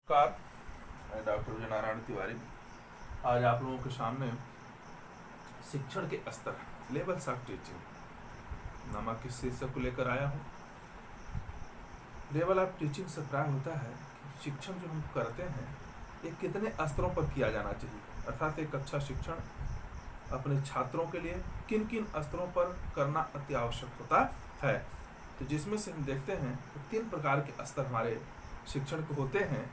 नमस्कार, मैं डॉक्टर विजय नारायण तिवारी। आज आप लोगों के सामने शिक्षण के स्तर, लेवल्स ऑफ टीचिंग नामक इस शीर्षक को लेकर आया हूँ। लेवल ऑफ टीचिंग से प्राय होता है कि शिक्षण जो हम करते हैं ये कितने स्तरों पर किया जाना चाहिए, अर्थात एक अच्छा शिक्षण अपने छात्रों के लिए किन किन स्तरों पर करना अति आवश्यक होता है। तो जिसमें से हम देखते हैं कि 3 प्रकार के स्तर हमारे शिक्षण के होते हैं,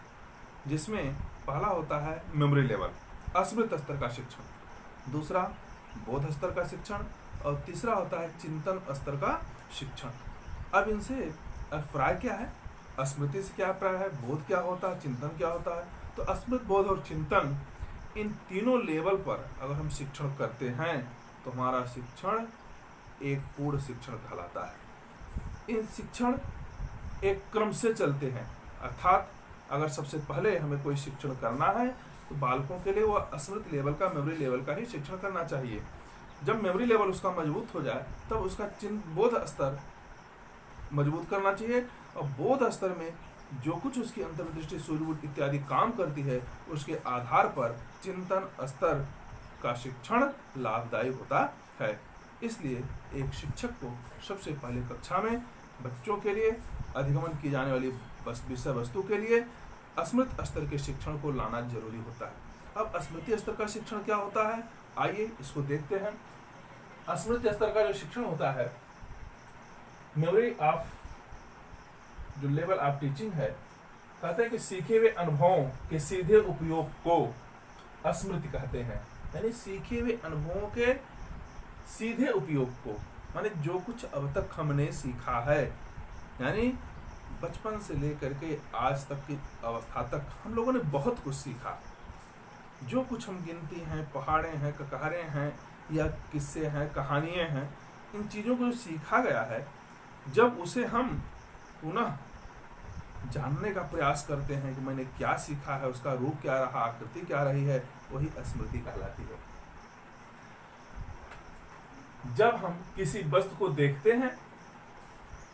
जिसमें पहला होता है मेमोरी लेवल, स्मृति स्तर का शिक्षण, दूसरा बोध स्तर का शिक्षण और तीसरा होता है चिंतन स्तर का शिक्षण। अब इनसे प्राय क्या है, स्मृति से क्या प्राय है, बोध क्या होता है, चिंतन क्या होता है। तो स्मृति, बोध और चिंतन, इन तीनों लेवल पर अगर हम शिक्षण करते हैं तो हमारा शिक्षण एक पूर्ण शिक्षण कहलाता है। इन शिक्षण एक क्रम से चलते हैं, अर्थात अगर सबसे पहले हमें कोई शिक्षण करना है तो बालकों के लिए वह स्मृति लेवल का, मेमोरी लेवल का ही शिक्षण करना चाहिए। जब मेमोरी लेवल उसका मजबूत हो जाए तब उसका बोध स्तर मजबूत करना चाहिए, और बोध स्तर में जो कुछ उसकी अंतर्दृष्टि, सूझबूझ इत्यादि काम करती है उसके आधार पर चिंतन स्तर का शिक्षण लाभदायी होता है। इसलिए एक शिक्षक को सबसे पहले कक्षा में बच्चों के लिए अधिगमन की जाने वाली विषय वस्तु के लिए स्मृति स्तर के शिक्षण को लाना जरूरी होता है। अब स्मृति स्तर का शिक्षण क्या होता है, आइए इसको देखते हैं। स्मृति स्तर का जो शिक्षण होता है, मेमोरी ऑफ जो लेवल ऑफ टीचिंग है, कहते हैं कि सीखे हुए अनुभवों के सीधे उपयोग को स्मृति कहते हैं। यानी सीखे हुए अनुभवों के सीधे उपयोग को, माने जो कुछ अब तक हमने सीखा है, यानी बचपन से लेकर के आज तक की अवस्था तक हम लोगों ने बहुत कुछ सीखा। जो कुछ हम गिनती हैं, पहाड़े हैं, ककारे हैं या किस्से हैं, कहानियाँ हैं, इन चीज़ों को जो सीखा गया है, जब उसे हम पुनः जानने का प्रयास करते हैं कि मैंने क्या सीखा है, उसका रूप क्या रहा, आकृति क्या रही है, वही स्मृति कहलाती है। जब हम किसी वस्तु को देखते हैं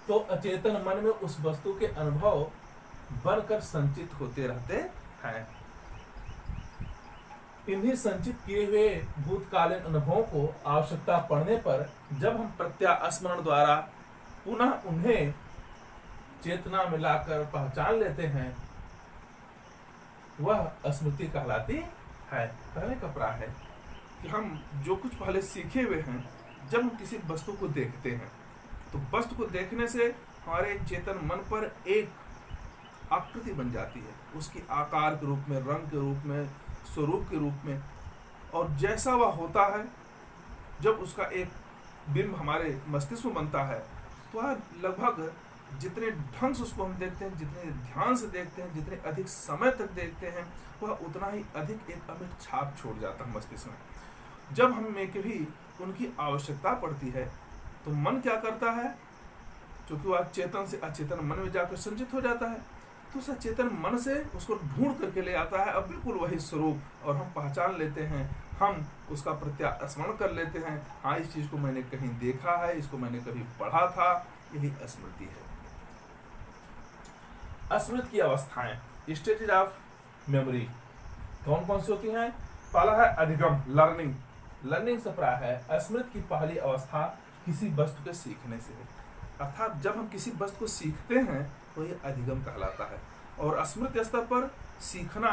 तो अचेतन मन में उस वस्तु के अनुभव बनकर संचित होते रहते हैं। इन्हीं संचित किए हुए भूतकालीन अनुभवों को आवश्यकता पड़ने पर जब हम प्रत्यास्मरण द्वारा पुनः उन्हें चेतना में लाकर पहचान लेते हैं, वह स्मृति कहलाती है। पहले का प्राय है कि हम जो कुछ पहले सीखे हुए हैं, जब हम किसी वस्तु को देखते हैं तो वस्तु को देखने से हमारे चेतन मन पर एक आकृति बन जाती है, उसकी आकार के रूप में, रंग के रूप में, स्वरूप के रूप में, और जैसा वह होता है, जब उसका एक बिंब हमारे मस्तिष्क में बनता है तो वह लगभग जितने ढंग से उसको हम देखते हैं, जितने ध्यान से देखते हैं, जितने अधिक समय तक देखते हैं, वह उतना ही अधिक एक अमिट छाप छोड़ जाता है मस्तिष्क में। जब हमें कभी उनकी आवश्यकता पड़ती है तो मन क्या करता है, क्योंकि वह चेतन से अचेतन मन में जाकर संचित हो जाता है, तो उस अचेतन मन से उसको ढूंढ करके ले आता है, अब बिल्कुल वही स्वरूप, और हम पहचान लेते हैं, हम उसका प्रत्यास्मरण कर लेते हैं। हाँ, इस चीज को मैंने कहीं देखा है, इसको मैंने कभी पढ़ा था, यही स्मृति है। स्मृति की अवस्थाएं, स्टेजेस ऑफ मेमोरी कौन कौन सी होती हैं? पहला है अधिगम, लर्निंग। लर्निंग से प्राय है स्मृति की पहली अवस्था किसी वस्तु के सीखने से है, अर्थात जब हम किसी वस्तु को सीखते हैं तो ये अधिगम कहलाता है। और स्मृति स्तर पर सीखना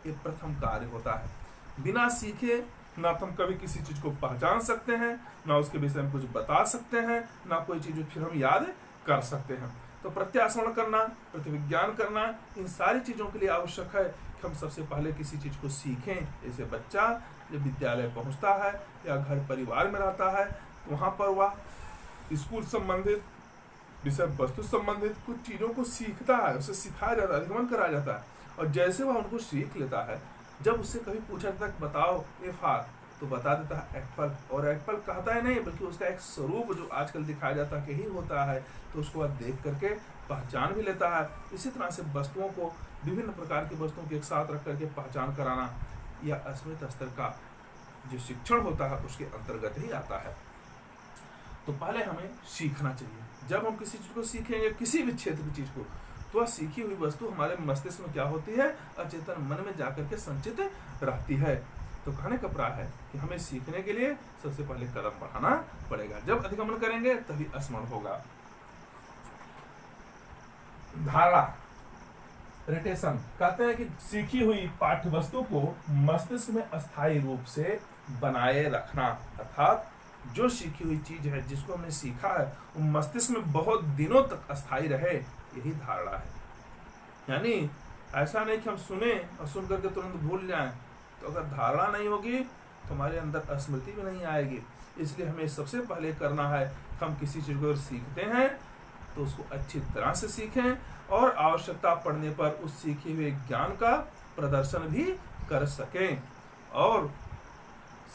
एक प्रथम कार्य होता है। बिना सीखे ना तो हम कभी किसी चीज को पहचान सकते हैं, ना उसके विषय में कुछ बता सकते हैं, ना कोई चीज फिर हम याद कर सकते हैं। तो प्रत्यास्मरण करना, प्रतिविज्ञान करना, इन सारी चीजों के लिए आवश्यक है कि हम सबसे पहले किसी चीज को सीखें। जैसे बच्चा जब विद्यालय पहुंचता है या घर परिवार में रहता है तो वहां पर वह स्कूल संबंधित, विषय वस्तु संबंधित कुछ चीजों को सीखता है, उसे सिखाया जाता है, अधिगमन कराया जाता है। और जैसे वह उनको सीख लेता है, जब उससे कभी पूछा जाता है बताओ ए फॉर, तो बता देता है एप्पल, और एप्पल कहता है नहीं, बल्कि उसका एक स्वरूप जो आजकल दिखाया जाता है यही होता है, तो उसको वह देख करके पहचान भी लेता है। इसी तरह से वस्तुओं को, विभिन्न प्रकार की वस्तुओं को एक साथ रख करके पहचान कराना, यह स्मृति स्तर का जो शिक्षण होता है उसके अंतर्गत ही आता है। तो पहले हमें सीखना चाहिए। जब हम किसी चीज को सीखेंगे, किसी भी क्षेत्र की चीज को, तो वह सीखी हुई वस्तु हमारे मस्तिष्क में क्या होती है, अचेतन मन में जाकर के संचित रहती है। तो कहने का प्राय है कि हमें सीखने के लिए सबसे पहले कदम बढ़ाना पड़ेगा। जब अधिगमन करेंगे तभी स्मरण होगा। धारणा, रिटेशन, कहते हैं कि सीखी हुई पाठ्य वस्तु को मस्तिष्क में अस्थायी रूप से बनाए रखना, अर्थात जो सीखी हुई चीज है, जिसको हमने सीखा है, वो मस्तिष्क में बहुत दिनों तक अस्थायी रहे, यही धारणा है। यानी ऐसा नहीं कि हम सुने और सुन करके तुरंत भूल जाएं। तो अगर धारणा नहीं होगी तो हमारे अंदर स्मृति भी नहीं आएगी। इसलिए हमें सबसे पहले करना है, हम किसी चीज को सीखते हैं तो उसको अच्छी तरह से सीखें और आवश्यकता पड़ने पर उस सीखे हुए ज्ञान का प्रदर्शन भी कर सकें। और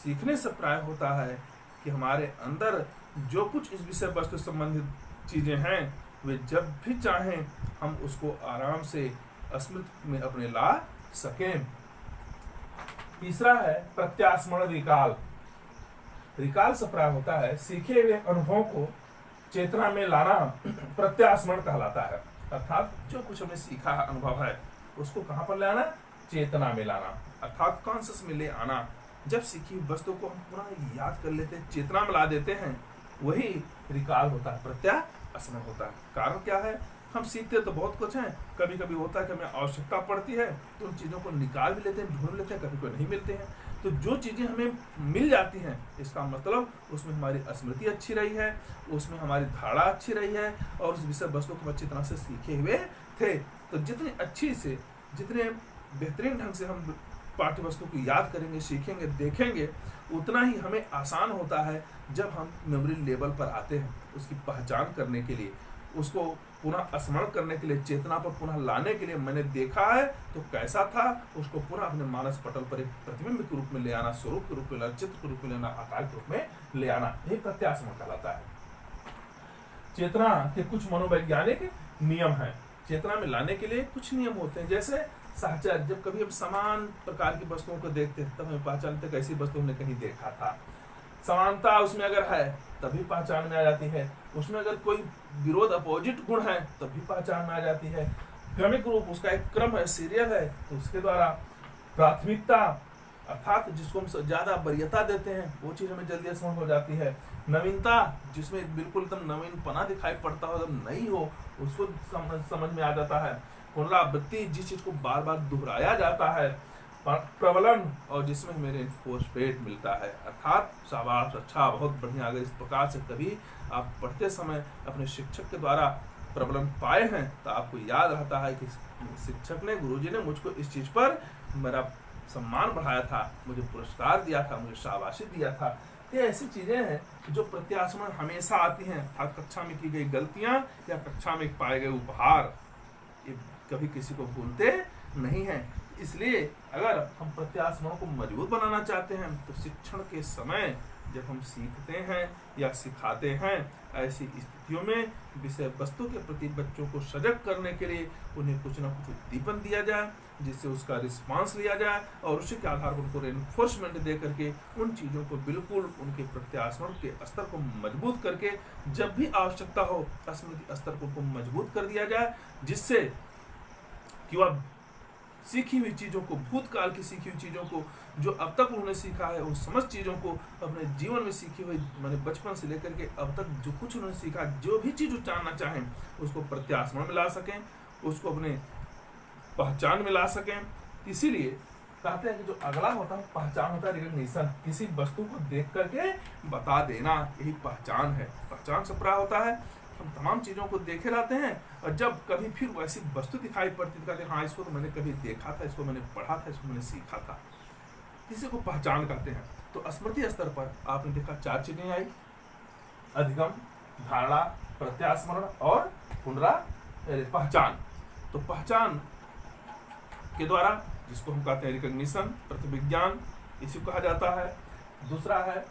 सीखने से प्राय होता है कि हमारे अंदर जो कुछ इस विषय वस्तु संबंधित चीजें हैं, वे जब भी चाहें हम उसको आराम से स्मृति में अपने ला सकें। तीसरा है प्रत्यास्मरण, रिकाल। रिकाल से प्राय होता है सीखे हुए अनुभवों को चेतना में लाना, प्रत्यास्मरण कहलाता है। अर्थात जो कुछ हमने सीखा अनुभव है उसको कहां पर ले आना, चेतना में लाना, अर्थात कॉन्शियस में ले आना। जब सीखी वस्तु को हम पुनः याद कर लेते हैं, चेतना में ला देते हैं, वही रिकाल होता है, प्रत्यास्मरण होता है। कारण क्या है, हम सीखते तो बहुत कुछ है, कभी कभी होता है कि हमें आवश्यकता पड़ती है तो उन चीजों को निकाल भी लेते हैं, ढूंढ लेते हैं, कभी कोई नहीं मिलते हैं। तो जो चीजें हमें मिल जाती हैं, इसका मतलब उसमें हमारी स्मृति अच्छी रही है, उसमें हमारी धारणा अच्छी रही है और उस विषय वस्तु को अच्छी तरह से सीखे हुए थे। तो जितनी अच्छी से, जितने बेहतरीन ढंग से हम पाठ्य वस्तु को याद करेंगे, सीखेंगे, देखेंगे, उतना ही हमें आसान होता है जब हम मेमोरी लेवल पर आते हैं उसकी पहचान करने के लिए, उसको पुनः स्मरण करने के लिए, चेतना पर पुनः लाने के लिए। मैंने देखा है तो कैसा था, उसको पुनः अपने मानस पटल पर एक प्रतिबिंब के रूप में ले आना, स्वरूप के रूप में लाना, चित्र के रूप में लेना, आकार के रूप में ले आना, यही प्रत्यास्मरण कहलाता है। चेतना के कुछ मनोवैज्ञानिक नियम हैं। चेतना में लाने के लिए कुछ नियम होते हैं, जैसे साहचर्य। जब कभी हम समान प्रकार की वस्तुओं को देखते हैं तब हमें पहचानते कैसी वस्तु हमने कहीं देखा था। समानता उसमें अगर है तभी पहचान में आ जाती है, उसमें अगर कोई विरोध अपोजिट गुण है तब भी पहचान में आ जाती है। क्रमिक रूप, उसका एक क्रम है, सीरियल है, तो उसके द्वारा। प्राथमिकता, अर्थात जिसको हम ज्यादा वरीयता देते हैं वो चीज हमें जल्दी स्मरण हो जाती है। नवीनता, जिसमें बिल्कुल एकदम नवीनपना दिखाई पड़ता हो, एकदम नई हो, उसको समझ में आ जाता है। पुनरावृत्ति, जिस चीज को बार बार दोहराया जाता है। प्रबलन, और जिसमें हमें रेनफोर्समेंट मिलता है, अर्थात शाबाश, अच्छा, बहुत बढ़िया। अगर इस प्रकार से कभी आप पढ़ते समय अपने शिक्षक के द्वारा प्रबलन पाए हैं तो आपको याद रहता है कि शिक्षक ने, गुरुजी ने मुझको इस चीज पर मेरा सम्मान बढ़ाया था, मुझे पुरस्कार दिया था, मुझे शाबाशी दिया था। ये ऐसी चीजें हैं जो प्रत्यास्मरण हमेशा आती हैं, अर्थात कक्षा में की गई गलतियां या कक्षा में पाए गए उपहार, ये कभी किसी को भूलते नहीं हैं। इसलिए अगर हम प्रत्यास्मरण को मजबूत बनाना चाहते हैं तो शिक्षण के समय जब हम सीखते हैं या सिखाते हैं, ऐसी स्थितियों में विषय वस्तु के प्रति बच्चों को सजग करने के लिए उन्हें कुछ ना कुछ उद्दीपन दिया जाए, जिससे उसका रिस्पांस लिया जाए और उसी के आधार पर उनको रेनफोर्समेंट दे करके उन चीज़ों को बिल्कुल उनके प्रत्यास्मरण के स्तर को मजबूत करके जब भी आवश्यकता हो स्मृति स्तर को मजबूत कर दिया जाए, जिससे कि वह सीखी हुई चीज़ों को, भूतकाल की सीखी हुई चीज़ों को, जो अब तक उन्होंने सीखा है, उन समस्त चीज़ों को अपने जीवन में सीखी हुई, मैंने बचपन से लेकर के अब तक जो कुछ उन्होंने सीखा, जो भी चीज़ जानना चाहें उसको प्रत्यास्मरण में ला सकें, उसको अपने पहचान में ला सकें। इसीलिए कहते हैं कि जो अगला होता है पहचान होता है, रिकग्निशन। किसी वस्तु को देख करके बता देना, यही पहचान है। पहचान से प्राप्त होता है हम तमाम चीज़ों को देखे रहते हैं और जब कभी फिर वैसी वस्तु दिखाई पड़ती कहते हैं हाँ इसको तो मैंने कभी देखा था, इसको मैंने पढ़ा था, इसको मैंने सीखा था, इसी को पहचान कहते हैं। तो स्मृति स्तर पर आपने देखा 4 चीजें आई, अधिगम, धारणा, प्रत्यास्मरण और पहचान। तो पहचान के द्वारा जिसको हम कहते हैं रिकग्निशन, प्रतिविज्ञान, इसी को कहा जाता है। दूसरा है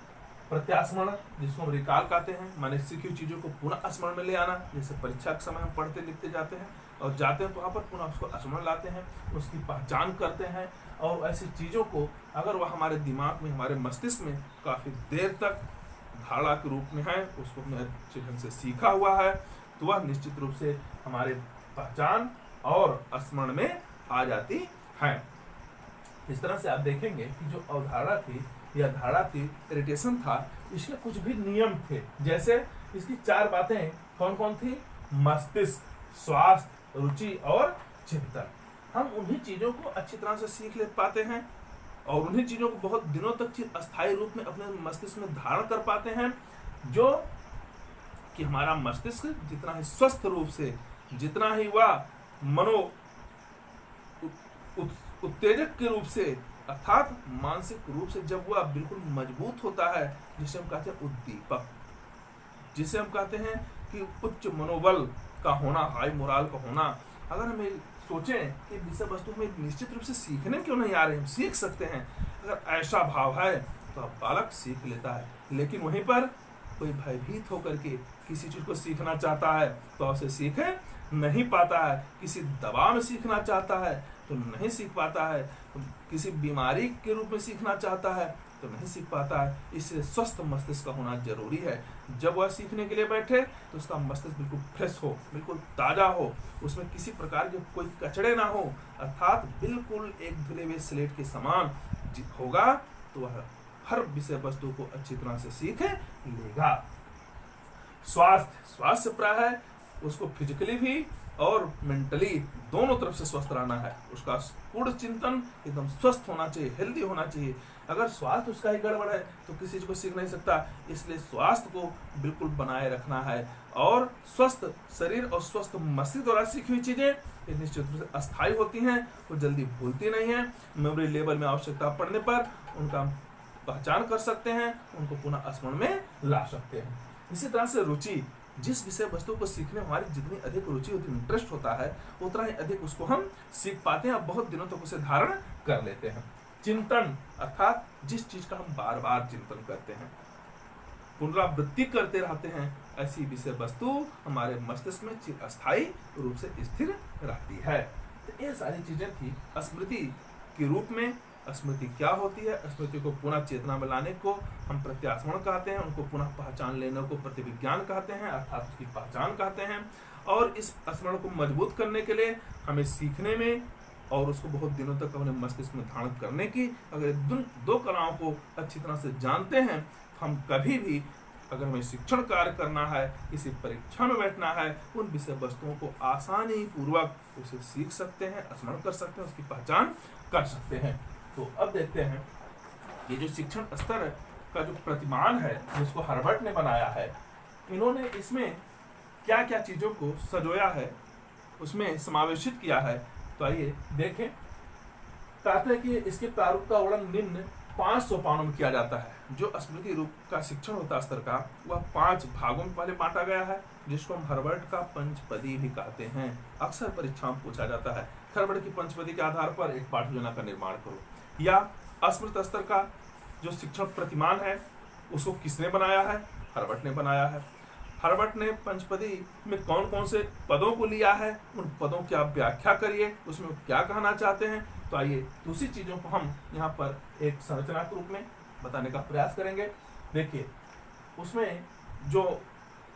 प्रत्यास्मरण, जिसको हम रिकॉल कहते हैं, माने सीखी हुई चीज़ों को पुनः स्मरण में ले आना। जैसे परीक्षा के समय हम पढ़ते लिखते जाते हैं और जाते हैं तो वहाँ पर पुनः उसको स्मरण लाते हैं, उसकी पहचान करते हैं और ऐसी चीज़ों को अगर वह हमारे दिमाग में, हमारे मस्तिष्क में काफ़ी देर तक धारणा के रूप में है, उसको हमने अच्छे ढंग से सीखा हुआ है, तो वह निश्चित रूप से हमारे पहचान और स्मरण में आ जाती है। इस तरह से आप देखेंगे कि जो अवधारणा थी या धारणा थी, इरिटेशन था, इसके कुछ भी नियम थे। जैसे इसकी 4 बातें कौन कौन थी? मस्तिष्क, स्वास्थ्य, रुचि और चिंतन। हम उन्हीं चीजों को अच्छी तरह से सीख ले पाते हैं और उन्हीं चीजों को बहुत दिनों तक अस्थायी रूप में अपने मस्तिष्क में धारण कर पाते हैं, जो कि हमारा मस्तिष्क जितना ही स्वस्थ रूप से, जितना ही वह मनो उत्तेजक के रूप से अर्थात मानसिक रूप से जब वह बिल्कुल मजबूत होता है, जिसे हम कहते हैं उद्दीपक, जिसे हम कहते हैं कि उच्च मनोबल का होना, हाई मोराल का होना। अगर हमें सोचें कि विषय वस्तु हमें निश्चित रूप से सीखने क्यों नहीं आ रहे, हम सीख सकते हैं। अगर ऐसा भाव है तो अब बालक सीख लेता है, लेकिन वहीं पर कोई भयभीत होकर के किसी चीज को सीखना चाहता है तो उसे सीख नहीं पाता है, किसी दबाव में सीखना चाहता है तो नहीं सीख पाता है, किसी बीमारी के रूप में सीखना चाहता है तो नहीं सीख पाता है। इससे स्वस्थ मस्तिष्क का होना जरूरी है। जब वह सीखने के लिए बैठे तो उसका मस्तिष्क बिल्कुल फ्रेश हो, बिल्कुल ताजा हो, उसमें किसी प्रकार के कोई कचड़े ना हो, अर्थात बिल्कुल एक धुले हुए स्लेट के समान होगा, तो वह हर विषय वस्तु को अच्छी तरह से सीख लेगा। स्वास्थ्य प्राय है उसको फिजिकली भी और मेंटली दोनों तरफ से स्वस्थ रहना है। उसका पूर्ण चिंतन एकदम स्वस्थ होना चाहिए, हेल्दी होना चाहिए। अगर स्वास्थ्य उसका ही गड़बड़ है तो किसी चीज को सीख नहीं सकता। इसलिए स्वास्थ्य को बिल्कुल बनाए रखना है और स्वस्थ शरीर और स्वस्थ मस्तिष्क द्वारा सीखी हुई चीजें निश्चित रूप से अस्थायी होती हैं, वो जल्दी भूलती नहीं है। मेमोरी लेवल में आवश्यकता पड़ने पर उनका पहचान कर सकते हैं, उनको पुनः स्मरण में ला सकते हैं। इसी तरह से रुचि, जिस विषय वस्तु को सीखने में हमारी जितनी अधिक रुचि होती है, इंटरेस्ट होता है, उतना ही अधिक उसको हम सीख पाते हैं और बहुत दिनों तक उसे धारण कर लेते हैं। चिंतन अर्थात जिस चीज का हम बार बार चिंतन करते हैं, पुनरावृत्ति करते रहते हैं, ऐसी विषय वस्तु हमारे मस्तिष्क में चिरस्थायी रूप से स्थिर रहती है। तो ये सारी चीजें थी स्मृति के रूप में। स्मृति क्या होती है? स्मृति को पुनः चेतना में लाने को हम प्रत्यास्मरण कहते हैं, उनको पुनः पहचान लेने को प्रतिविज्ञान कहते हैं, अर्थात उसकी पहचान कहते हैं। और इस स्मरण को मजबूत करने के लिए हमें सीखने में और उसको बहुत दिनों तक अपने मस्तिष्क में धारण करने की, अगर दो कलाओं को अच्छी तरह से जानते हैं तो हम कभी भी अगर हमें शिक्षण कार्य करना है, किसी परीक्षा में बैठना है, उन विषय वस्तुओं को आसानी पूर्वक उसे सीख सकते हैं, स्मरण कर सकते हैं, उसकी पहचान कर सकते हैं। तो अब देखते हैं ये जो शिक्षण स्तर का जो प्रतिमान है जिसको हार्वर्ड ने बनाया है, इन्होंने इसमें क्या क्या चीजों को सजोया है, उसमें समावेशित किया है। तो आइए देखें। कहते हैं कि इसके प्रारूप का वर्णन निम्न 5 सोपानों में किया जाता है। जो स्मृति रूप का शिक्षण होता है स्तर का, वह 5 भागों में पहले बांटा गया है, जिसको हम हार्वर्ड का पंचपदी भी कहते हैं। अक्सर परीक्षा में पूछा जाता है हार्वर्ड की पंचपदी के आधार पर एक पाठ योजना का निर्माण करो, या स्मृति स्तर का जो शिक्षण प्रतिमान है उसको किसने बनाया है? हार्वर्ड ने बनाया है। हार्वर्ड ने पंचपदी में कौन कौन से पदों को लिया है, उन पदों की आप व्याख्या करिए, उसमें क्या कहना चाहते हैं। तो आइए दूसरी चीजों को हम यहाँ पर एक संरचना के रूप में बताने का प्रयास करेंगे। देखिए उसमें जो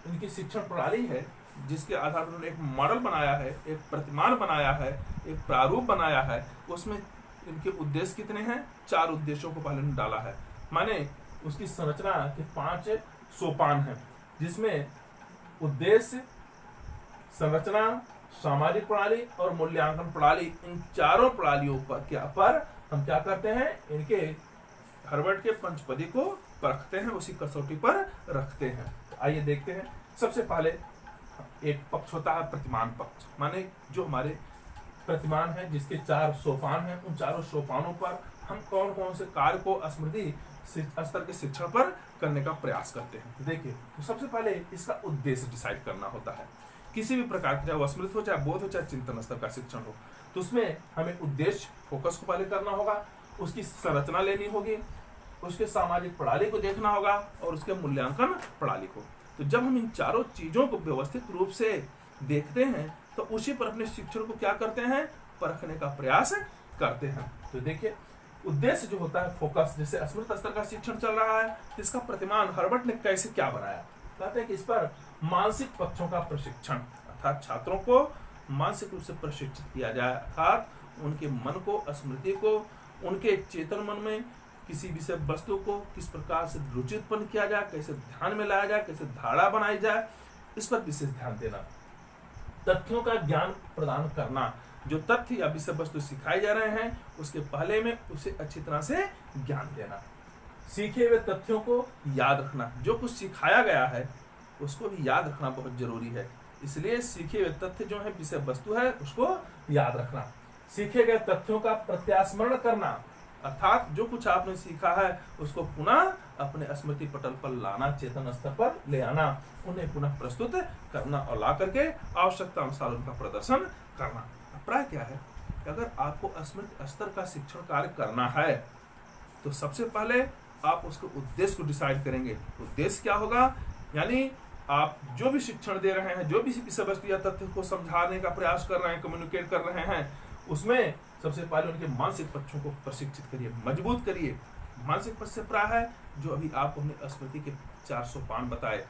इनकी शिक्षण प्रणाली है, जिसके आधार पर उन्होंने एक मॉडल बनाया है, एक प्रतिमान बनाया है, एक प्रारूप बनाया है, उसमें इनके उद्देश्य कितने हैं? 4 उद्देश्यों को पहले डाला है। माने उसकी संरचना के 5 सोपान हैं, जिसमें उद्देश्य, संरचना, सामाजिक प्रणाली और मूल्यांकन प्रणाली, इन चारों प्रणालियों पर हम क्या करते हैं? इनके हार्वर्ड के पंचपदी को परखते हैं, उसी कसौटी पर रखते हैं। तो आइए देखते हैं। सबसे पहले एक पक्ष होता है प्रतिमान पक्ष, माने जो हमारे प्रतिमान है जिसके 4 सोपान हैं, उन चारों सोपानों पर हम कौन कौन से कार्य को स्मृति स्तर के शिक्षण पर करने का प्रयास करते हैं। तो देखिए, तो सबसे पहले इसका उद्देश्य डिसाइड करना होता है। किसी भी प्रकार का, चाहे स्मृति हो, चाहे बोध हो, चाहे चिंतन स्तर का शिक्षण हो, तो उसमें हमें उद्देश्य फोकस को पहले करना होगा, उसकी संरचना लेनी होगी, उसके सामाजिक प्रणाली को देखना होगा और उसके मूल्यांकन प्रणाली को। तो जब हम इन चारों चीजों को व्यवस्थित रूप से देखते हैं तो उसी पर अपने शिक्षण को क्या करते हैं? परखने का प्रयास करते हैं। तो देखिए उद्देश्य जो होता है फोकस, जैसे स्मृति स्तर का शिक्षण चल रहा है, इसका प्रतिमान हार्वर्ड ने कैसे क्या बनाया? कहते हैं कि इस पर मानसिक पक्षों का प्रशिक्षण, अर्थात छात्रों को मानसिक रूप से प्रशिक्षित किया जाए, अर्थात उनके मन को, स्मृति को, उनके चेतन मन में किसी विषय वस्तु को किस प्रकार से रुचि उत्पन्न किया जाए, कैसे ध्यान में लाया जाए, कैसे धारणा बनाई जाए, इस पर विशेष ध्यान देना। तथ्यों का ज्ञान प्रदान करना, जो तथ्य या विषय वस्तु सिखाए जा रहे हैं उसके पहले में उसे अच्छी तरह से ज्ञान देना। सीखे हुए तथ्यों को याद रखना, जो कुछ सिखाया गया है उसको भी याद रखना बहुत जरूरी है, इसलिए सीखे हुए तथ्य जो है, विषय वस्तु है, उसको याद रखना। सीखे गए तथ्यों का प्रत्यास्मरण करना, अर्थात जो कुछ आपने सीखा है उसको पुनः अपने स्मृति पटल पर लाना, चेतन स्तर पर ले आना, उन्हें पुनः प्रस्तुत करना और ला करके आवश्यकता अनुसार उनका प्रदर्शन करना। अभिप्राय क्या है, अगर आपको स्मृति स्तर का शिक्षण कार्य करना है तो सबसे पहले आप उसके उद्देश्य को डिसाइड करेंगे। उद्देश्य क्या होगा, यानी आप जो भी शिक्षण दे रहे हैं, जो भी विषय वस्तु या तथ्य को समझाने का प्रयास कर रहे हैं, कम्युनिकेट कर रहे हैं, उसमें सबसे पहले उनके मानसिक पक्षों को प्रशिक्षित करिए, मजबूत करिए। मानसिक पक्ष से प्राय है जो अभी आपको अपनी स्मृति के 4 सोपान बताए,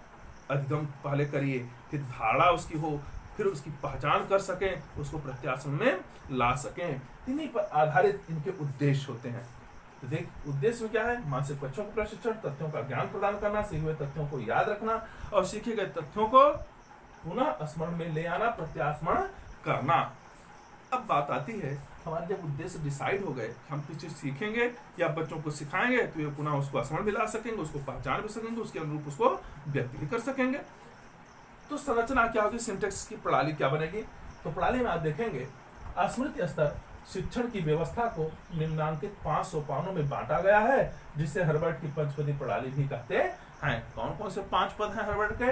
अधिगम पहले करिए, फिर धारणा उसकी हो, फिर उसकी पहचान कर सकें, उसको प्रत्यासन में ला सकें। इन्हीं पर आधारित इनके उद्देश्य होते हैं। तो देख, उद्देश्य में क्या है, मानसिक पक्षों को प्रशिक्षण, तथ्यों का ज्ञान प्रदान करना, सीखे हुए तथ्यों को याद रखना और सीखे गए तथ्यों को पुनः स्मरण में ले आना, प्रत्यास्मरण करना। अब बात आती है, हमारे जब उद्देश्य डिसाइड हो गए, हम कुछ चीज सीखेंगे या बच्चों को सिखाएंगे तो ये पुनः उसको स्मरण भी ला सकेंगे, उसको पहचान भी सकेंगे, उसके अनुरूप उसको व्यक्त भी कर सकेंगे। तो संरचना क्या होगी, सिंटेक्स की प्रणाली क्या बनेगी। तो प्रणाली में आप देखेंगे स्मृति स्तर शिक्षण की व्यवस्था को निम्नांकित 5 सोपानों में बांटा गया है, जिसे हर्बर्ट की पंचपदी प्रणाली भी कहते हैं। कौन कौन से 5 पद हैं हर्बर्ट के।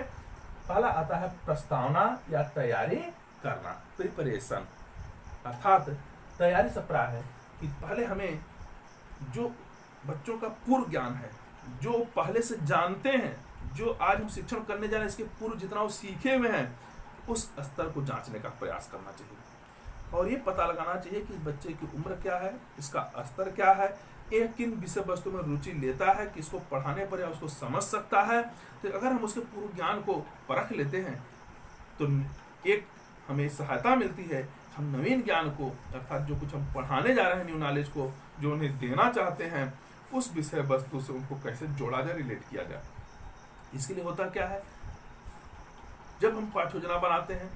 पहला आता है प्रस्तावना या तैयारी करना, प्रिपरेशन, अर्थात तैयारी से प्राय है कि पहले हमें जो बच्चों का पूर्व ज्ञान है, जो पहले से जानते हैं, जो आज हम शिक्षण करने जा रहे हैं, इसके पूर्व जितना वो सीखे हुए हैं, उस स्तर को जांचने का प्रयास करना चाहिए और ये पता लगाना चाहिए कि बच्चे की उम्र क्या है, इसका स्तर क्या है, एक किन विषय वस्तु में रुचि लेता है, किसको पढ़ाने पर या उसको समझ सकता है। तो अगर हम उसके पूर्व ज्ञान को परख लेते हैं तो एक हमें सहायता मिलती है, हम नवीन ज्ञान को, अर्थात जो कुछ हम पढ़ाने जा रहे हैं, न्यू नॉलेज को जो उन्हें देना चाहते हैं, उस विषय वस्तु से उनको कैसे जोड़ा जाए, रिलेट किया जाए। इसके लिए होता क्या है, जब हम पाठ्य योजना बनाते हैं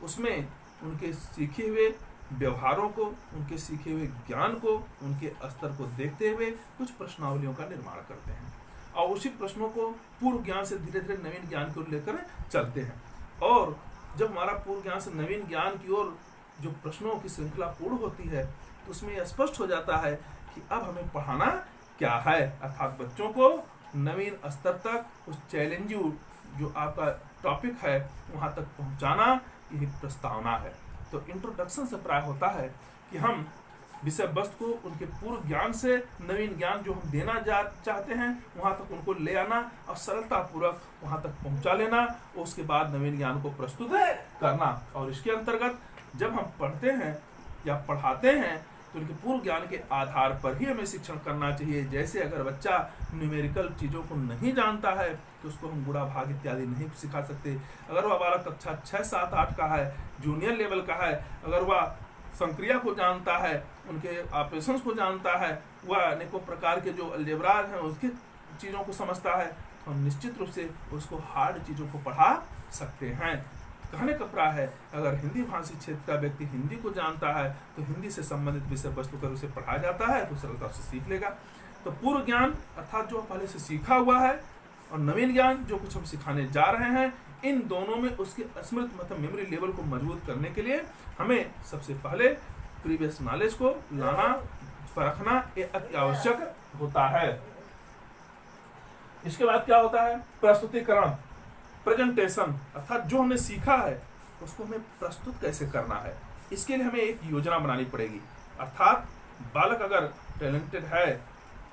उसमें उनके सीखे हुए व्यवहारों को, उनके सीखे हुए ज्ञान को, उनके स्तर को देखते हुए कुछ प्रश्नावलियों का निर्माण करते हैं और उसी प्रश्नों को पूर्व ज्ञान से धीरे धीरे नवीन ज्ञान की ओर लेकर चलते हैं। और जब हमारा पूर्व ज्ञान से नवीन ज्ञान की ओर जो प्रश्नों की श्रृंखला पूर्ण होती है तो उसमें यह स्पष्ट हो जाता है कि अब हमें पढ़ाना क्या है, अर्थात बच्चों को नवीन स्तर तक उस चैलेंजिंग जो आपका टॉपिक है वहां तक पहुंचाना, यही प्रस्तावना है। तो इंट्रोडक्शन से प्राय होता है कि हम विषय वस्तु को उनके पूर्व ज्ञान से नवीन ज्ञान जो हम देना चाहते हैं वहां तक उनको ले आना और सरलता पूर्वक वहां तक पहुंचा लेना, और उसके बाद नवीन ज्ञान को प्रस्तुत करना। और इसके अंतर्गत जब हम पढ़ते हैं या पढ़ाते हैं तो उनके पूर्व ज्ञान के आधार पर ही हमें शिक्षण करना चाहिए। जैसे अगर बच्चा न्यूमेरिकल चीज़ों को नहीं जानता है तो उसको हम गुणा भाग इत्यादि नहीं सिखा सकते। अगर वह बालक कक्षा 6, 7, 8 का है, जूनियर लेवल का है, अगर वह संक्रिया को जानता है, उनके ऑपरेशंस को जानता है, वह अनेकों प्रकार के जो अलजेब्रा हैं उसकी चीज़ों को समझता है, तो हम निश्चित रूप से उसको हार्ड चीज़ों को पढ़ा सकते हैं। कहने का प्राय है, अगर हिंदी भाषी क्षेत्र का व्यक्ति हिंदी को जानता है तो हिंदी से संबंधित विषय वस्तु कर उसे पढ़ाया जाता है तो सरलता से सीख लेगा। तो पूर्व ज्ञान अर्थात जो पहले से सीखा हुआ है और नवीन ज्ञान जो कुछ हम सिखाने जा रहे हैं, इन दोनों में उसके स्मृति मतलब मेमोरी लेवल को मजबूत करने के लिए हमें सबसे पहले प्रीवियस नॉलेज को लाना, परखना ये अति आवश्यक होता है। इसके बाद क्या होता है, प्रस्तुतिकरण, प्रेजेंटेशन, अर्थात जो हमने सीखा है उसको हमें प्रस्तुत कैसे करना है। इसके लिए हमें एक योजना बनानी पड़ेगी। अर्थात बालक अगर टैलेंटेड है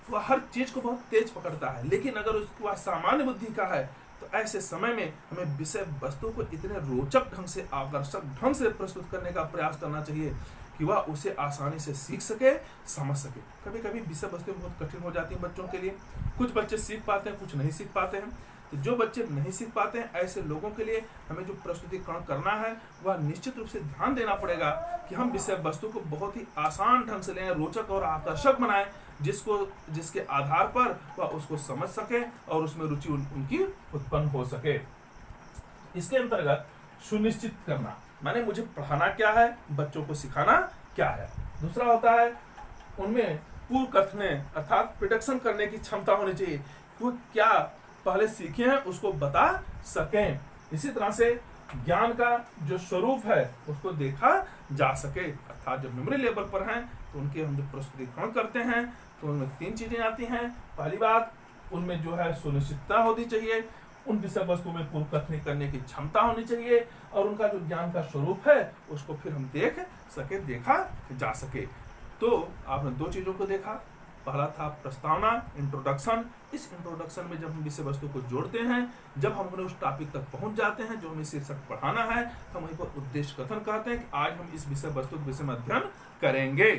तो हर चीज को बहुत तेज पकड़ता है, लेकिन अगर उसको सामान्य बुद्धि का है तो ऐसे समय में हमें विषय वस्तु को इतने रोचक ढंग से, आकर्षक ढंग से प्रस्तुत करने का प्रयास करना चाहिए कि वह उसे आसानी से सीख सके, समझ सके। कभी कभी विषय वस्तु बहुत कठिन हो जाती है बच्चों के लिए, कुछ बच्चे सीख पाते हैं, कुछ नहीं सीख पाते हैं। तो जो बच्चे नहीं सीख पाते हैं, ऐसे लोगों के लिए हमें जो प्रस्तुतिकरण करना है वह निश्चित रूप से ध्यान देना पड़ेगा कि हम विषय वस्तु को बहुत ही आसान ढंग से लें, रोचक और आकर्षक बनाएं, जिसके आधार पर वह उसको समझ सके और उसमें रुचि उनकी उत्पन्न हो सके। इसके अंतर्गत सुनिश्चित करना, माने मुझे पढ़ाना क्या है, बच्चों को सिखाना क्या है। दूसरा होता है उनमें पूर्व कथने अर्थात प्रिडिक्शन करने की क्षमता होनी चाहिए, वो क्या पहले सीखे हैं उसको बता सकें। इसी तरह से ज्ञान का जो स्वरूप है उसको देखा जा सके, अर्थात जब मेमोरी लेवल पर हैं तो उनके हम जो प्रस्तुतिकरण करते हैं तो उनमें 3 चीजें आती हैं। पहली बात, उनमें जो है सुनिश्चितता होनी चाहिए, उन विषय वस्तु में पूर्व कथनी करने की क्षमता होनी चाहिए, और उनका जो ज्ञान का स्वरूप है उसको फिर हम देख सके, देखा जा सके। तो आपने 2 चीजों को देखा, पहला था प्रस्तावना, इंट्रोडक्शन। इस इंट्रोडक्शन में जब हम विषय वस्तु को जोड़ते हैं, जब हम अपने उस टॉपिक तक पहुंच जाते हैं जो हमें शीर्षक पढ़ाना है, तो हम वहीं पर उद्देश्य कथन कहते हैं कि आज हम इस विषय वस्तु के विषय में अध्ययन करेंगे।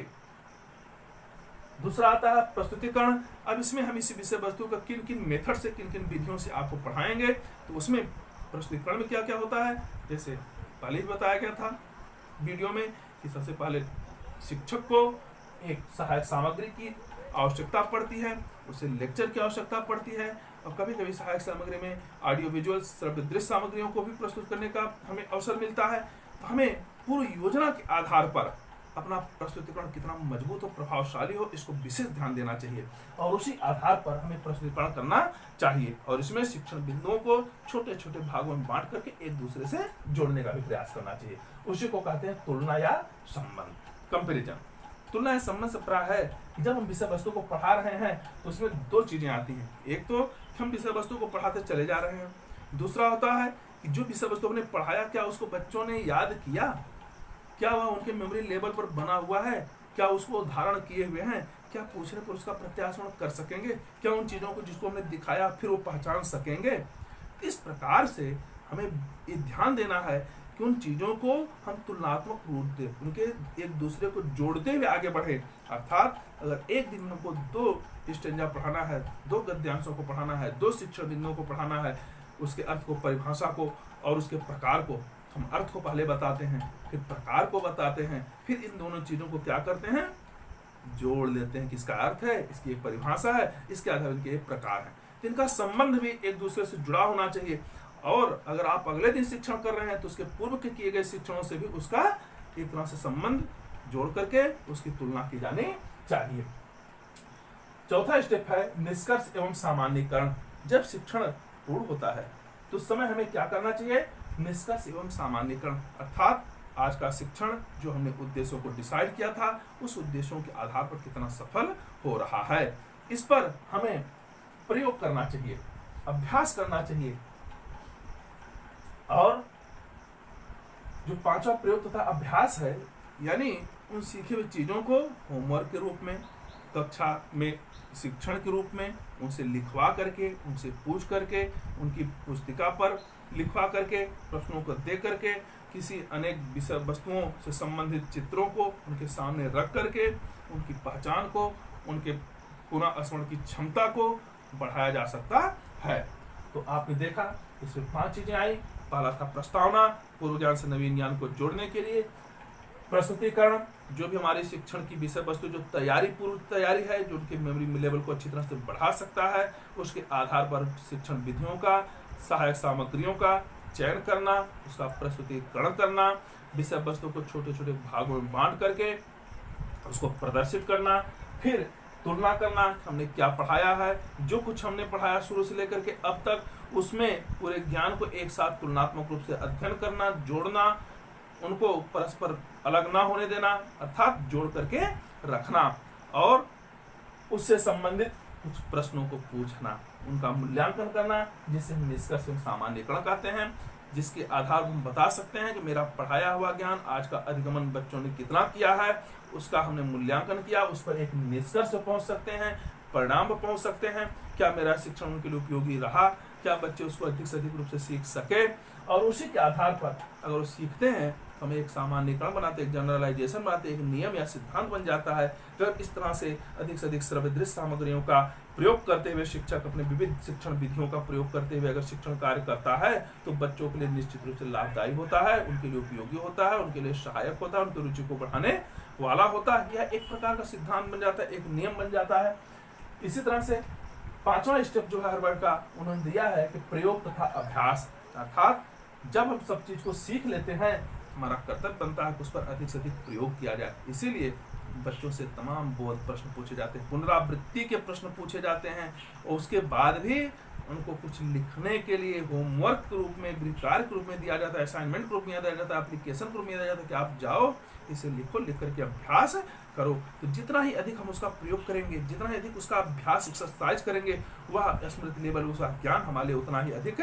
दूसरा आता है प्रस्तुतिकरण। अब इसमें हम इस विषय वस्तु का किन किन मेथड से, किन किन विधियों से आपको पढ़ाएंगे। तो उसमें प्रस्तुतिकरण में क्या क्या होता है, जैसे पहले ही बताया गया था वीडियो में कि सबसे पहले शिक्षक को एक सहायक सामग्री की आवश्यकता पड़ती है, उसे लेक्चर की आवश्यकता पड़ती है, और कभी कभी सहायक सामग्री में ऑडियो विजुअल श्रव्य दृश्य सामग्रियों को भी प्रस्तुत करने का हमें अवसर मिलता है। तो हमें पूर्व योजना के आधार पर अपना प्रस्तुतिकरण कितना मजबूत और प्रभावशाली हो, इसको विशेष ध्यान देना चाहिए, और उसी आधार पर हमें प्रस्तुतिकरण करना चाहिए। और इसमें शिक्षण बिंदुओं को छोटे छोटे भागों में बांट करके एक दूसरे से जोड़ने का भी प्रयास करना चाहिए। उसी को कहते हैं तुलना या संबंध, कंपेरिजन। तुलना या संबंध से प्राय है कि जब हम विषय वस्तु को पढ़ा रहे हैं तो उसमें 2 चीजें आती हैं। एक तो हम विषय वस्तु को पढ़ाते चले जा रहे हैं, दूसरा होता है कि जो विषय वस्तु हमने पढ़ाया क्या उसको बच्चों ने याद किया, क्या वह उनके मेमोरी लेवल पर बना हुआ है, क्या उसको धारण किए हुए हैं, क्या पूछने पर उसका प्रत्याशरण कर सकेंगे, क्या उन चीजों को जिसको हमने दिखाया फिर वो पहचान सकेंगे। इस प्रकार से हमें ये ध्यान देना है कि उन चीजों को हम तुलनात्मक रूप से उनके एक दूसरे को जोड़ते हुए आगे बढ़े। अर्थात अगर एक दिन में हमको 2 स्टेंजा पढ़ाना है, 2 गद्यांशों को पढ़ाना है, 2 शिक्षण बिंदुओं को पढ़ाना है, उसके अर्थ को, परिभाषा को और उसके प्रकार को, हम अर्थ को पहले बताते हैं, फिर प्रकार को बताते हैं, फिर इन दोनों चीजों को क्या करते हैं, जोड़ लेते हैं कि इसका अर्थ है, इसकी एक परिभाषा है, इसके आधार इनके एक प्रकार है। इनका संबंध भी एक दूसरे से जुड़ा होना चाहिए, और अगर आप अगले दिन शिक्षण कर रहे हैं तो उसके पूर्व के किए गए शिक्षणों से भी उसका एक तरह से संबंध जोड़ करके उसकी तुलना की जानी चाहिए। चौथा स्टेप है निष्कर्ष एवं सामान्यीकरण। जब शिक्षण पूर्ण होता है तो उस समय हमें क्या करना चाहिए, निष्कर्ष एवं सामान्यीकरण, अर्थात आज का शिक्षण जो हमने उद्देश्यों को डिसाइड किया था उस उद्देश्यों के आधार पर कितना सफल हो रहा है, इस पर हमें प्रयोग करना चाहिए, अभ्यास करना चाहिए। और जो 5वां प्रयोग तथा अभ्यास है, यानी उन सीखे हुए चीजों को होमवर्क के रूप में, कक्षा में शिक्षण के रूप में उनसे लिखवा करके, उनसे पूछ करके, उनकी पुस्तिका पर लिखवा करके, प्रश्नों को दे करके, किसी अनेक विषय वस्तुओं से संबंधित चित्रों को उनके सामने रख करके उनकी पहचान को, उनके पुनः स्मरण की क्षमता को बढ़ाया जा सकता है। तो आपने देखा इसमें 5 चीजें आई। पहला था प्रस्तावना, पूर्व ज्ञान से नवीन ज्ञान को जोड़ने के लिए, प्रस्तुतिकरण, जो भी हमारी शिक्षण की विषय वस्तु जो पूर्व तैयारी है, जो उनके मेमोरी लेवल को अच्छी तरह से बढ़ा सकता है, उसके आधार पर शिक्षण विधियों का, सहायक सामग्रियों का चयन करना, उसका प्रस्तुतिकरण करना, विषय वस्तु को छोटे छोटे भागों में बांट करके उसको प्रदर्शित करना, फिर तुलना करना, हमने क्या पढ़ाया है, जो कुछ हमने पढ़ाया शुरू से लेकर के अब तक, उसमें पूरे ज्ञान को एक साथ तुलनात्मक रूप से अध्ययन करना, जोड़ना, उनको परस्पर अलग ना होने देना, अर्थात जोड़ करके रखना, और उससे संबंधित कुछ प्रश्नों को पूछना, उनका मूल्यांकन करना, जिसे हम निष्कर्ष एवं सामान्यीकरण कहते हैं, जिसके आधार पर हम बता सकते हैं कि मेरा पढ़ाया हुआ ज्ञान आज का अधिगमन बच्चों ने कितना किया है, उसका हमने मूल्यांकन किया, उस पर एक निष्कर्ष पहुंच सकते हैं, परिणाम पर पहुंच सकते हैं, क्या मेरा शिक्षण उनके लिए उपयोगी रहा, क्या बच्चे उसको अधिक से अधिक रूप से सीख सके, और उसी के आधार पर अगर वो सीखते हैं तो हमें एक सामान्यीकरण बनाते, एक जनरलाइजेशन बनाते, एक नियम या सिद्धांत बन जाता है। फिर इस तरह से अधिक श्रव्य दृश्य सामग्रियों का प्रयोग करते हुए शिक्षक अपने विविध शिक्षण विधियों का प्रयोग करते हुए अगर शिक्षण कार्य करता है तो बच्चों के लिए निश्चित रूप से लाभदायी होता है, उनके लिए उपयोगी होता है, उनके लिए सहायक होता है, उनकी रुचि को बढ़ाने वाला होता है। यह एक प्रकार का सिद्धांत बन जाता है, एक नियम बन जाता है। इसी तरह से 5वां स्टेप जो है हर्बर्ट का उन्होंने दिया है कि प्रयोग तथा अभ्यास, अर्थात जब हम सब चीज को सीख लेते हैं हमारा कर्तव्य बनता है कि उस पर अधिक से अधिक प्रयोग किया जाए। इसीलिए बच्चों से तमाम बोध प्रश्न पूछे जाते हैं, पुनरावृत्ति के प्रश्न पूछे जाते हैं, और उसके बाद भी उनको कुछ लिखने के लिए होमवर्क के रूप में, गृह कार्य के रूप में दिया जाता है, असाइनमेंट के रूप में दिया जाता है, एप्लीकेशन के रूप में दिया जाता है कि आप जाओ इसे लिखो, लिख करके अभ्यास करो। तो जितना ही अधिक हम उसका प्रयोग करेंगे, जितना ही अधिक उसका अभ्यास एक्सरसाइज करेंगे, वह स्मृति लेवल, उसका ज्ञान हमारे लिए उतना ही अधिक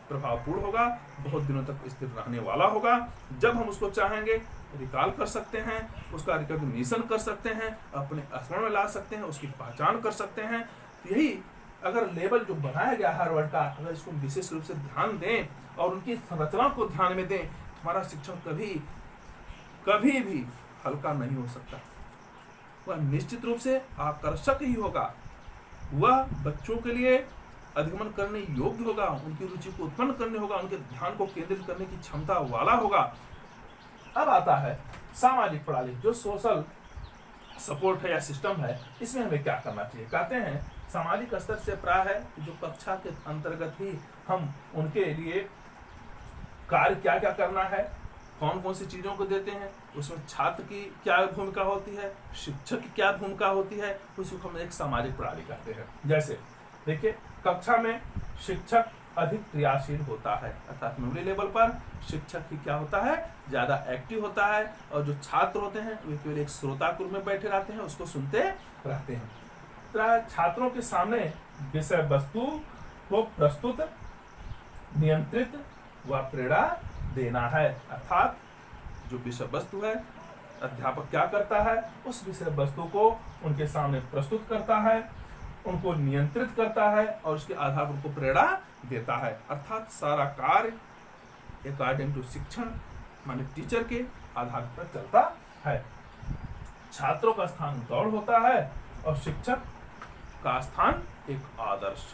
प्रभावपूर्ण होगा, बहुत दिनों तक स्थिर रहने वाला होगा। जब हम उसको चाहेंगे रिकॉल कर सकते हैं, उसका रिकॉग्निशन कर सकते हैं, अपने स्मरण में ला सकते हैं, उसकी पहचान कर सकते हैं। यही अगर लेवल जो बनाया गया हार्वर्ड का, अगर इसको विशेष रूप से ध्यान दें और उनकी संरचना को ध्यान में दें, हमारा शिक्षण कभी भी हल्का नहीं हो सकता। वह निश्चित रूप से आकर्षक ही होगा, वह बच्चों के लिए अधिगमन करने योग्य होगा, उनकी रुचि को उत्पन्न करने होगा, उनके ध्यान को केंद्रित करने की क्षमता वाला होगा। अब आता है सामाजिक प्रणाली, जो सोशल सपोर्ट है या सिस्टम है, इसमें हमें क्या करना चाहिए। कहते हैं सामाजिक स्तर से प्राय है जो कक्षा के अंतर्गत ही हम उनके लिए कार्य क्या क्या करना है, कौन कौन सी चीजों को देते हैं, उसमें छात्र की क्या भूमिका होती है, शिक्षक की क्या भूमिका होती है, उसको हम एक सामाजिक प्रणाली कहते हैं। जैसे देखिए, कक्षा में शिक्षक अधिक क्रियाशील होता है, अर्थात मेमोरी लेवल पर शिक्षक ही क्या होता है, ज्यादा एक्टिव होता है, और जो छात्र होते हैं वे केवल एक श्रोता के रूप में बैठे रहते हैं, उसको सुनते रहते हैं। छात्रों के सामने विषय वस्तु को प्रस्तुत, नियंत्रित व प्रेरणा देना है, अर्थात जो विषय वस्तु है अध्यापक क्या करता है, उस विषय वस्तु को उनके सामने प्रस्तुत करता है, उनको नियंत्रित करता है और उसके आधार पर उनको प्रेरणा देता है। अर्थात सारा कार्य अकॉर्डिंग टू शिक्षण माने टीचर के आधार पर चलता है। छात्रों का स्थान दौड़ होता है और शिक्षक का स्थान एक आदर्श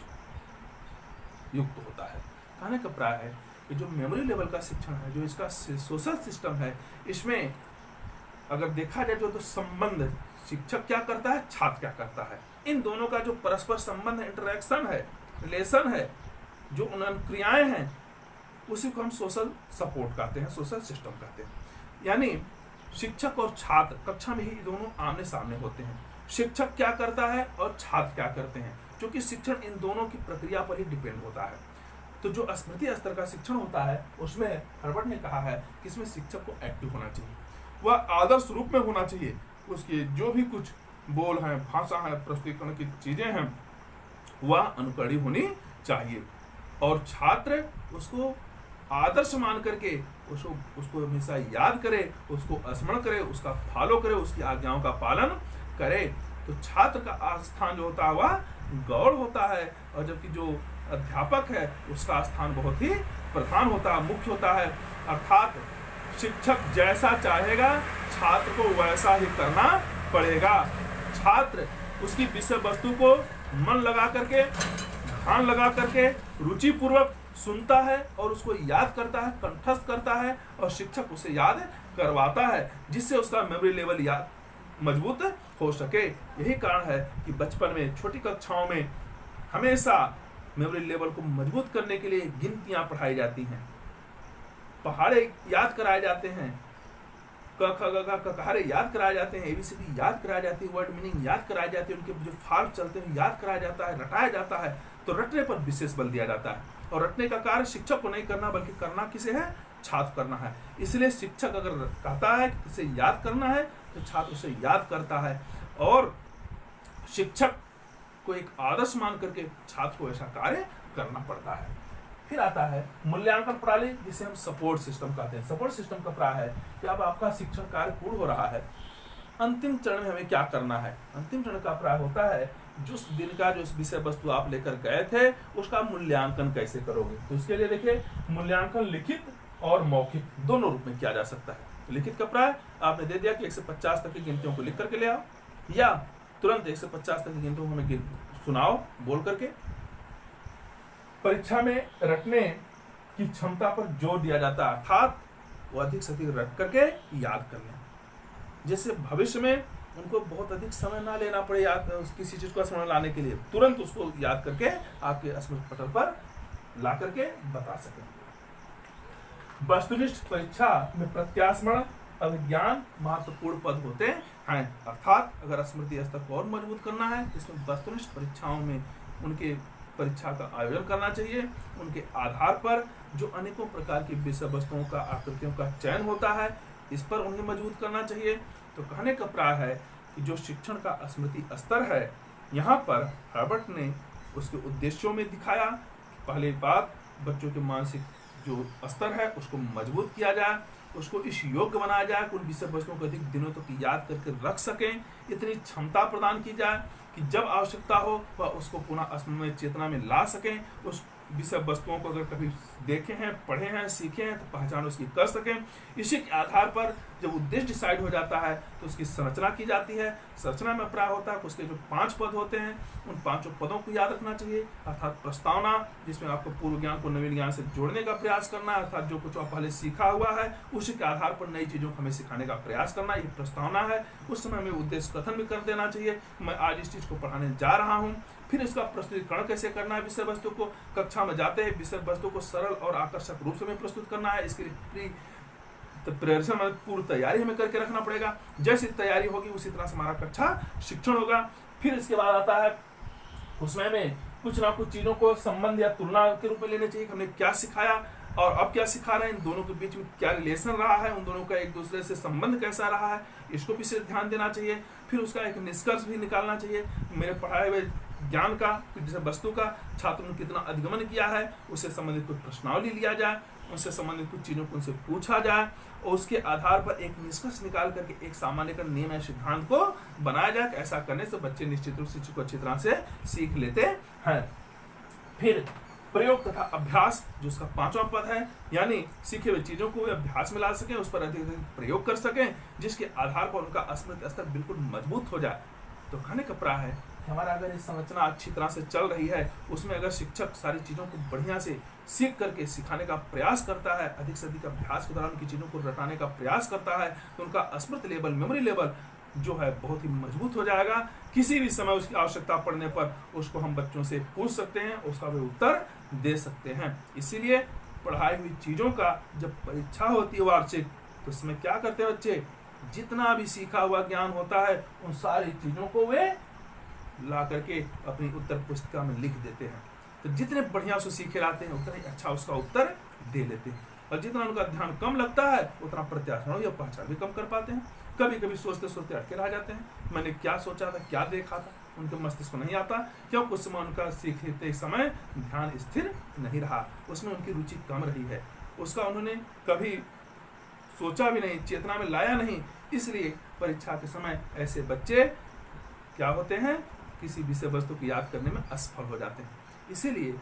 युक्त होता है। कहने का प्राय है कि जो मेमोरी लेवल का शिक्षण है, जो इसका सोशल सिस्टम है, इसमें अगर देखा जाए तो संबंध शिक्षक क्या करता है, छात्र क्या करता है, इन दोनों का जो परस्पर संबंध है, इंटरेक्शन है, रिलेशन है, जो क्रियाएं हैं, उसी को हम सोशल सपोर्ट कहते हैं, सोशल सिस्टम कहते हैं। यानी शिक्षक और छात्र कक्षा में ही दोनों आमने सामने होते हैं। शिक्षक क्या करता है और छात्र क्या करते हैं, क्योंकि शिक्षण इन दोनों की प्रक्रिया पर ही डिपेंड होता है। तो जो स्मृति स्तर का शिक्षण होता है, उसमें हर्बर्ट ने कहा है कि इसमें शिक्षक को एक्टिव होना चाहिए, वह आदर्श रूप में होना चाहिए, उसके जो भी कुछ बोल है, भाषा है, प्रस्तुतिकरण की चीजें हैं, वह अनुकरणीय होनी चाहिए, और छात्र उसको आदर्श मान करके उसको हमेशा याद करे, उसको स्मरण करे, उसका फॉलो करे, उसकी आज्ञाओं का पालन करे। तो छात्र का स्थान जो होता है वह गौड़ होता है, और जबकि जो अध्यापक है उसका स्थान बहुत ही प्रधान होता है, मुख्य होता है। अर्थात शिक्षक जैसा चाहेगा छात्र को वैसा ही करना पड़ेगा। छात्र उसकी विषय वस्तु को मन लगा करके, ध्यान लगा करके, रुचि पूर्वक सुनता है और उसको याद करता है, कंठस्थ करता है, और शिक्षक उसे याद करवाता है, जिससे उसका मेमोरी लेवल याद मजबूत हो सके। यही कारण है कि बचपन में छोटी कक्षाओं में हमेशा मेमोरी लेवल को मजबूत करने के लिए गिनतियां पढ़ाई जाती हैं, पहाड़े याद कराए जाते हैं, कहारे याद कराए जाते हैं, एबीसीडी याद कराई जाती है, वर्ड मीनिंग याद कराई जाती है, उनके जो फार्म चलते हैं याद कराया जाता है, रटाया जाता है। तो रटने पर विशेष बल दिया जाता है, और रटने का कार्य शिक्षक को नहीं करना बल्कि करना किसे है, छात्र करना है। इसलिए शिक्षक अगर कहता है कि इसे याद करना है तो छात्र उसे याद करता है, और शिक्षक को एक आदर्श मान करके छात्र को ऐसा कार्य करना पड़ता है। फिर आता है मूल्यांकन प्रणाली, जिसे हम सपोर्ट सिस्टम कहते हैं। सपोर्ट सिस्टम का प्राय है कि अब आपका शिक्षण कार्य पूर्ण हो रहा है, अंतिम चरण में हमें क्या करना है। अंतिम चरण का प्राय होता है जिस दिन का जो विषय वस्तु आप लेकर गए थे उसका मूल्यांकन कैसे करोगे। तो इसके लिए देखिए, मूल्यांकन लिखित और मौखिक दोनों रूप में किया जा सकता है। लिखित का प्राय आपने दे दिया कि 1 से 50 तक की गिनतियों को लिख करके ले आओ, या तुरंत 1 से 50 तक की गिनतियों को हमें सुनाओ बोल करके। परीक्षा में रटने की क्षमता पर जोर दिया जाता है, अर्थात वो अधिक से अधिक रट करके याद कर लें, जिससे भविष्य में उनको बहुत अधिक समय ना लेना पड़े याद किसी चीज को स्मरण लाने के लिए, तुरंत उसको याद करके आपके स्मृति पटल पर ला करके बता सकें। वस्तुनिष्ठ परीक्षा में प्रत्यास्मरण अभिज्ञान महत्वपूर्ण पद होते हैं, अर्थात अगर स्मृति स्तर को और मजबूत करना है इसमें वस्तुनिष्ठ परीक्षाओं में उनके परीक्षा का आयोजन करना चाहिए। उनके आधार पर जो अनेकों प्रकार की विषय वस्तुओं का आकृतियों का चयन होता है, इस पर उन्हें मजबूत करना चाहिए। तो कहने का प्राय है कि जो शिक्षण का स्मृति स्तर है, यहाँ पर हर्बर्ट ने उसके उद्देश्यों में दिखाया। पहली बात, बच्चों के मानसिक जो स्तर है उसको मजबूत किया जाए, उसको इस योग्य बनाया जाए कि उन विषय वस्तुओं को अधिक दिनों तक याद करके रख सकें। इतनी क्षमता प्रदान की जाए कि जब आवश्यकता हो वह उसको पुनः स्मरण चेतना में ला सकें। उस विषय वस्तुओं को अगर कभी देखे हैं, पढ़े हैं, सीखे हैं तो पहचान उसकी कर सकें। इसी के आधार पर जब उद्देश्य डिसाइड हो जाता है तो उसकी संरचना की जाती है। संरचना में प्राय होता है कि उसके जो 5 पद होते हैं उन 5 पदों को याद रखना चाहिए, अर्थात प्रस्तावना, जिसमें आपको पूर्व ज्ञान को नवीन ज्ञान से जोड़ने का प्रयास करना है, अर्थात जो कुछ आप पहले सीखा हुआ है उसी के आधार पर नई चीजों को हमें सिखाने का प्रयास करना, ये प्रस्तावना है। उस समय हमें उद्देश्य कथन भी कर देना चाहिए, मैं आज इस चीज को पढ़ाने जा रहा हूँ। फिर इसका प्रस्तुतिकरण कैसे करना है, विषय वस्तु को कक्षा में जाते हैं विषय वस्तु को सरल और आकर्षक रूप से हमें प्रस्तुत करना है। इसके लिए प्रिपरेशन में पूर्व तैयारी हमें करके रखना पड़ेगा। जैसी तैयारी होगी उसी तरह से हमारा कक्षा शिक्षण होगा। फिर इसके बाद आता है उसमें हमें कुछ ना कुछ चीजों को संबंध या तुलना के रूप में लेना चाहिए। हमने क्या सिखाया और अब क्या सिखा रहे हैं, इन दोनों के बीच में क्या रिलेशन रहा है, उन दोनों का एक दूसरे से संबंध कैसा रहा है, इसको भी से ध्यान देना चाहिए। फिर उसका एक निष्कर्ष भी निकालना चाहिए, मेरे पढ़ाए हुए ज्ञान का, जैसे वस्तु का छात्रों ने कितना अधिगमन किया है, उससे संबंधित कुछ प्रश्नावली लिया जाए, उससे संबंधित कुछ चीजों को उनसे पूछा जाए और उसके आधार पर एक निष्कर्ष निकाल करके एक सामान्यकरण नियम या सिद्धांत को बनाया जाए। ऐसा करने से बच्चे निश्चित रूप से चीज को अच्छी तरह से सीख लेते हैं। फिर प्रयोग तथा अभ्यास, जो उसका 5वां पद है, यानी सीखे हुए चीजों को अभ्यास में ला सकें, उस पर अधिक अधिक प्रयोग कर सकें, जिसके आधार पर उनका स्मृति स्तर बिल्कुल मजबूत हो जाए। तो कहने का प्राय है हमारा अगर ये संरचना अच्छी तरह से चल रही है, उसमें अगर शिक्षक सारी चीज़ों को बढ़िया से सीख करके सिखाने का प्रयास करता है, अधिक से अधिक अभ्यास के दौरान की चीज़ों को रटाने का प्रयास करता है, तो उनका स्मृति लेवल, मेमोरी लेवल जो है बहुत ही मजबूत हो जाएगा। किसी भी समय उसकी आवश्यकता पड़ने पर उसको हम बच्चों से पूछ सकते हैं, उसका वे उत्तर दे सकते हैं। इसीलिए पढ़ाई हुई चीज़ों का जब परीक्षा होती है वार्षिक, तो उसमें क्या करते हैं बच्चे, जितना भी सीखा हुआ ज्ञान होता है उन सारी चीज़ों को वे ला करके अपनी उत्तर पुस्तिका में लिख देते हैं। तो जितने बढ़िया उसको सीखे लाते हैं उतना ही अच्छा उसका उत्तर दे लेते हैं, और जितना उनका ध्यान कम लगता है उतना प्रत्याशरण या पहचान भी कम कर पाते हैं। कभी कभी सोचते सोचते अटके रह जाते हैं, मैंने क्या सोचा था, क्या देखा था, उनके मस्तिष्क को नहीं आता, क्योंकि उस समय उनका सीखते समय ध्यान स्थिर नहीं रहा, उसमें उनकी रुचि कम रही है, उसका उन्होंने कभी सोचा भी नहीं, चेतना में लाया नहीं। इसलिए परीक्षा के समय ऐसे बच्चे क्या होते हैं, किसी विषय वस्तु को याद करने में असफल हो जाते हैं। इसीलिए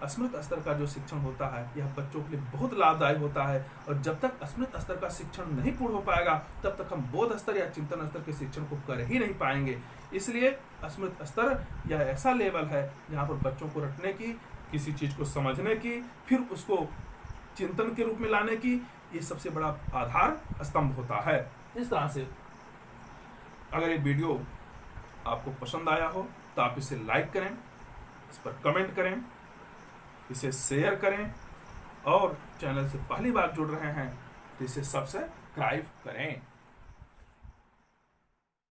स्मृति स्तर का जो शिक्षण होता है यह बच्चों के लिए बहुत लाभदायी होता है, और जब तक स्मृति स्तर का शिक्षण नहीं पूर्ण हो पाएगा तब तक हम बोध स्तर या चिंतन स्तर के शिक्षण को कर ही नहीं पाएंगे। इसलिए स्मृति स्तर यह ऐसा लेवल है जहाँ पर बच्चों को रटने की, किसी चीज को समझने की, फिर उसको चिंतन के रूप में लाने की, ये सबसे बड़ा आधार स्तंभ होता है। इस तरह से अगर ये वीडियो आपको पसंद आया हो तो आप इसे लाइक करें, इस पर कमेंट करें, इसे शेयर करें, और चैनल से पहली बार जुड़ रहे हैं तो इसे सब्सक्राइब करें।